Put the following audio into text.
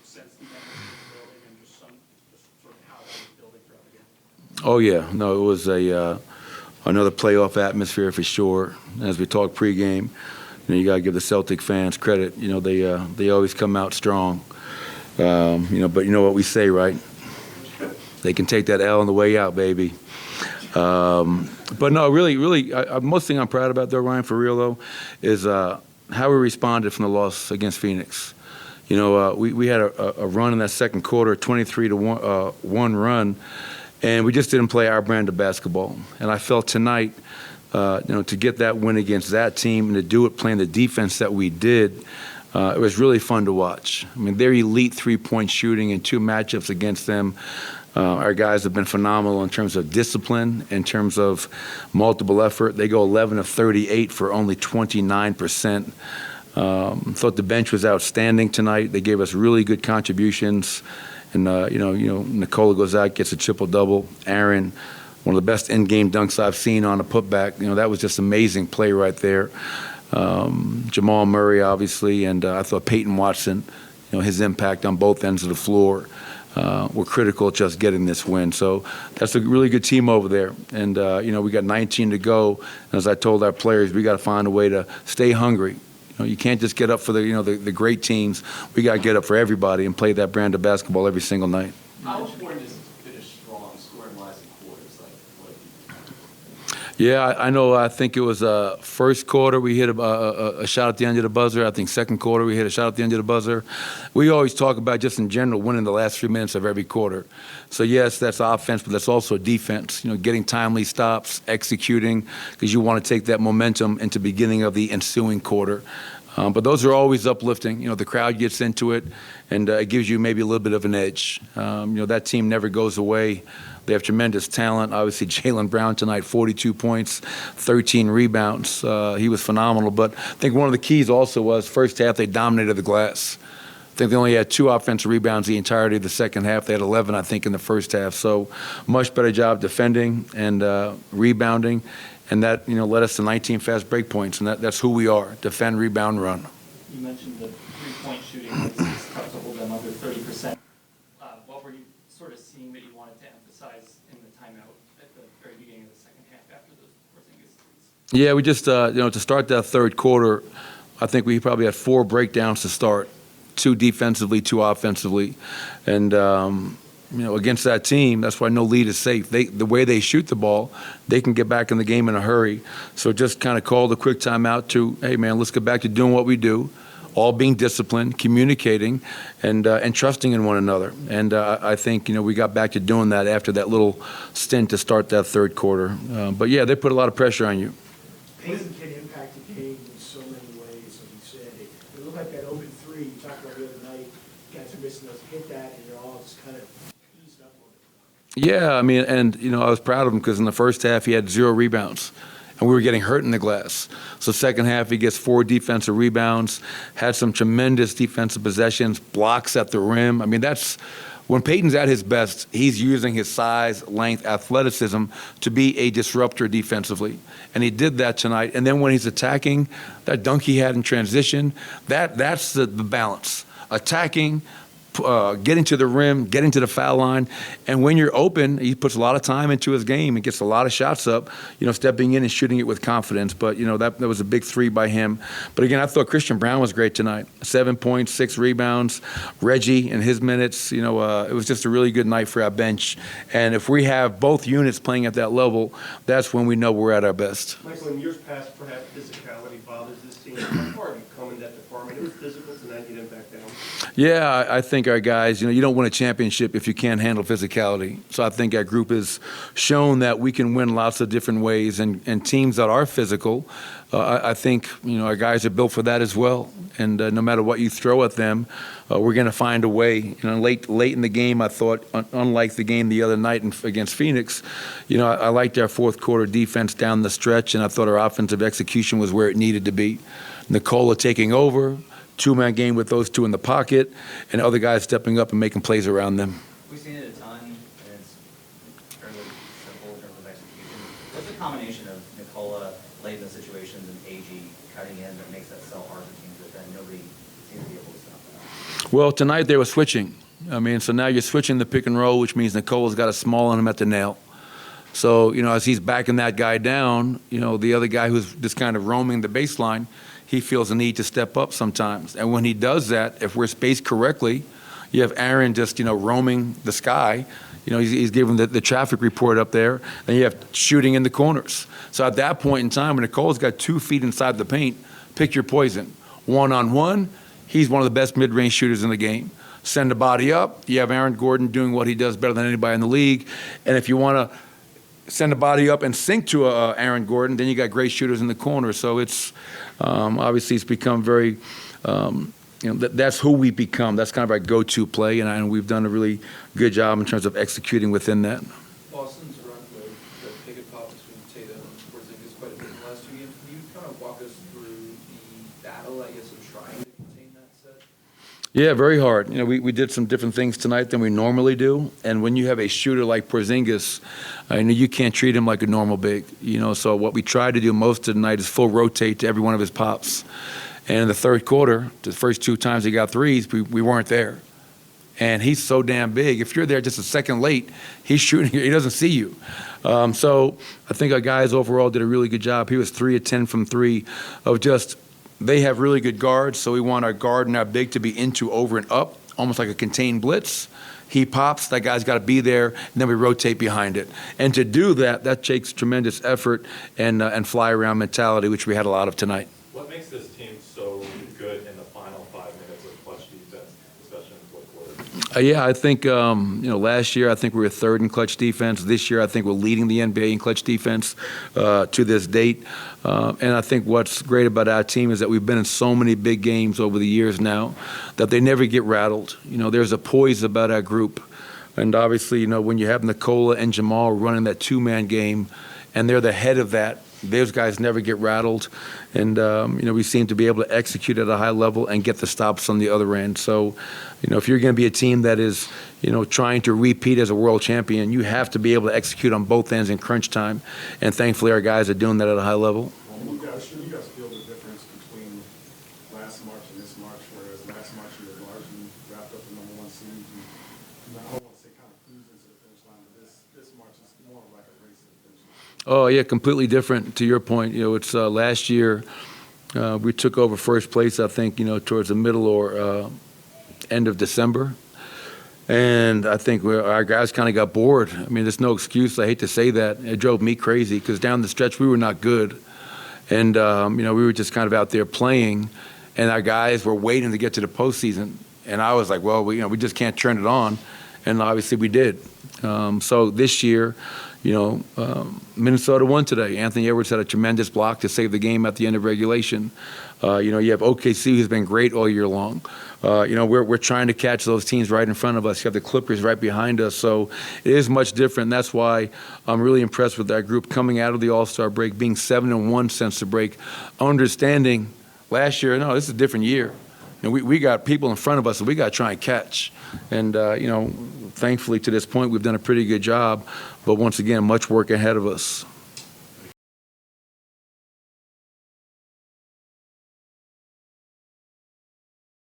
sense the energy in the building and just sort of how that was building throughout the game? Oh yeah, no, it was another playoff atmosphere for sure. As we talked pregame, you got to give the Celtic fans credit. They always come out strong. But you know what we say, right? They can take that L on the way out, baby. But no, really, most thing I'm proud about, though, Ryan, for real, though, is how we responded from the loss against Phoenix. We had a run in that second quarter, 23-1 run, and we just didn't play our brand of basketball. And I felt tonight, to get that win against that team and to do it playing the defense that we did, it was really fun to watch. I mean, their elite three-point shooting in two matchups against them. Our guys have been phenomenal in terms of discipline, in terms of multiple effort. They go 11 of 38 for only 29%. Thought the bench was outstanding tonight. They gave us really good contributions. And, Nikola goes out, gets a triple-double. Aaron, one of the best in-game dunks I've seen on a putback. That was just amazing play right there. Jamal Murray, obviously, and I thought Peyton Watson, his impact on both ends of the floor were critical just getting this win. So that's a really good team over there. And, we got 19 to go. And as I told our players, we got to find a way to stay hungry. You can't just get up for the great teams. We got to get up for everybody and play that brand of basketball every single night. How important is it to finish strong, scoring-wise in quarters? Yeah, I know. I think it was first quarter we hit a shot at the end of the buzzer. I think second quarter we hit a shot at the end of the buzzer. We always talk about just in general winning the last 3 minutes of every quarter. So yes, that's offense, but that's also defense. Getting timely stops, executing, because you want to take that momentum into beginning of the ensuing quarter. But those are always uplifting. The crowd gets into it, and it gives you maybe a little bit of an edge. That team never goes away. They have tremendous talent. Obviously, Jaylen Brown tonight, 42 points, 13 rebounds. He was phenomenal. But I think one of the keys also was first half they dominated the glass. I think they only had 2 offensive rebounds the entirety of the second half. They had 11, I think, in the first half. So much better job defending and rebounding. And that, led us to 19 fast break points. And that's who we are, defend, rebound, run. You mentioned the three-point shooting. It's tough to hold them under 30%. What were you sort of seeing that you wanted to emphasize in the timeout at the very beginning of the second half after those Porzingis threes? Yeah, we just, to start that third quarter, I think we probably had 4 breakdowns to start, 2 defensively, 2 offensively. And, against that team, that's why no lead is safe. The way they shoot the ball, they can get back in the game in a hurry. So just kind of called a quick timeout to, hey, man, let's get back to doing what we do, all being disciplined, communicating, and trusting in one another. And I think, we got back to doing that after that little stint to start that third quarter. But, yeah, they put a lot of pressure on you. Peyton can impact the game in so many ways, like you said. It looked like that open three you talked about the other night. You guys are missing those, hit that, and you're all just kind of eased up on it. Yeah, I mean, and, I was proud of him because in the first half he had 0 rebounds. And we were getting hurt in the glass. So second half, he gets 4 defensive rebounds, had some tremendous defensive possessions, blocks at the rim. I mean, that's when Peyton's at his best, he's using his size, length, athleticism to be a disruptor defensively. And he did that tonight. And then when he's attacking, that dunk he had in transition, that's the balance. Attacking, getting to the rim, getting to the foul line. And when you're open, he puts a lot of time into his game and gets a lot of shots up, stepping in and shooting it with confidence. But, that was a big 3 by him. But again, I thought Christian Brown was great tonight. 7 points, 6 rebounds. Reggie in his minutes, it was just a really good night for our bench. And if we have both units playing at that level, that's when we know we're at our best. Michael, in years past, perhaps physicality bothers this team. How far have you come in that department? It was physical tonight, you didn't back down. Yeah, I think our guys, you don't win a championship if you can't handle physicality. So I think our group has shown that we can win lots of different ways. And teams that are physical, I think, our guys are built for that as well. And no matter what you throw at them, we're going to find a way. Late in the game, I thought, unlike the game the other night against Phoenix, I liked our fourth quarter defense down the stretch, and I thought our offensive execution was where it needed to be. Nikola taking over, 2-man game with those 2 in the pocket, and other guys stepping up and making plays around them. We've seen it a ton, and it's fairly simple in terms of execution. What's the combination of Nikola late in the situations and AG cutting in that makes that so hard for teams that then nobody seems to be able to stop that? Well, tonight they were switching. I mean, so now you're switching the pick and roll, which means Nicole's got a small on him at the nail. So, as he's backing that guy down, the other guy who's just kind of roaming the baseline, he feels the need to step up sometimes. And when he does that, if we're spaced correctly, you have Aaron just, roaming the sky. He's giving the traffic report up there, and you have shooting in the corners. So at that point in time, when Nicole's got 2 feet inside the paint, pick your poison. One-on-one, he's one of the best mid-range shooters in the game. Send the body up. You have Aaron Gordon doing what he does better than anybody in the league. And if you want to send the body up and sink to Aaron Gordon, then you got great shooters in the corner. So it's obviously it's become very that's who we become. That's kind of our go-to play, and we've done a really good job in terms of executing within that. Boston's run the pick and pop between Tatum and Porzingis quite a bit in the last 2 games. Can you kind of walk us through the battle, I guess, of trying to contain that set? Yeah, very hard. We did some different things tonight than we normally do, and when you have a shooter like Porzingis, you can't treat him like a normal big. So what we tried to do most of the night is full rotate to every one of his pops. And in the third quarter, the first 2 times he got threes, we weren't there. And he's so damn big. If you're there just a second late, he's shooting. He doesn't see you. So I think our guys overall did a really good job. He was 3 of 10 from 3 of just they have really good guards, so we want our guard and our big to be into, over, and up, almost like a contained blitz. He pops, that guy's got to be there, and then we rotate behind it. And to do that, that takes tremendous effort and fly-around mentality, which we had a lot of tonight. What makes this team so good in the final 5 minutes of clutch defense, especially in the fourth quarter? Yeah, I think, last year I think we were 3rd in clutch defense. This year I think we're leading the NBA in clutch defense to this date. And I think what's great about our team is that we've been in so many big games over the years now that they never get rattled. There's a poise about our group. And obviously, when you have Nicola and Jamal running that 2-man game and they're the head of that, those guys never get rattled. And, we seem to be able to execute at a high level and get the stops on the other end. So, if you're going to be a team that is, trying to repeat as a world champion, you have to be able to execute on both ends in crunch time. And thankfully, our guys are doing that at a high level. You guys feel the difference between last March and this March, whereas last March you were largely wrapped up in #1 seed. I don't want to say kind of cruising to the finish line, but this March is more like a race to the finish line. Oh, yeah, completely different. To your point, it's last year we took over first place, I think, towards the middle or end of December. And I think our guys kind of got bored. I mean, there's no excuse. I hate to say that. It drove me crazy because down the stretch we were not good. And, we were just kind of out there playing, and our guys were waiting to get to the postseason. And I was like, well, we just can't turn it on. And obviously we did. So this year, Minnesota won today. Anthony Edwards had a tremendous block to save the game at the end of regulation. You have OKC, who's been great all year long. We're trying to catch those teams right in front of us. You have the Clippers right behind us. So it is much different. That's why I'm really impressed with that group coming out of the All-Star break, being 7-1 since the break, understanding last year, no, this is a different year. We got people in front of us that we got to try and catch. And, thankfully to this point, we've done a pretty good job. But once again, much work ahead of us.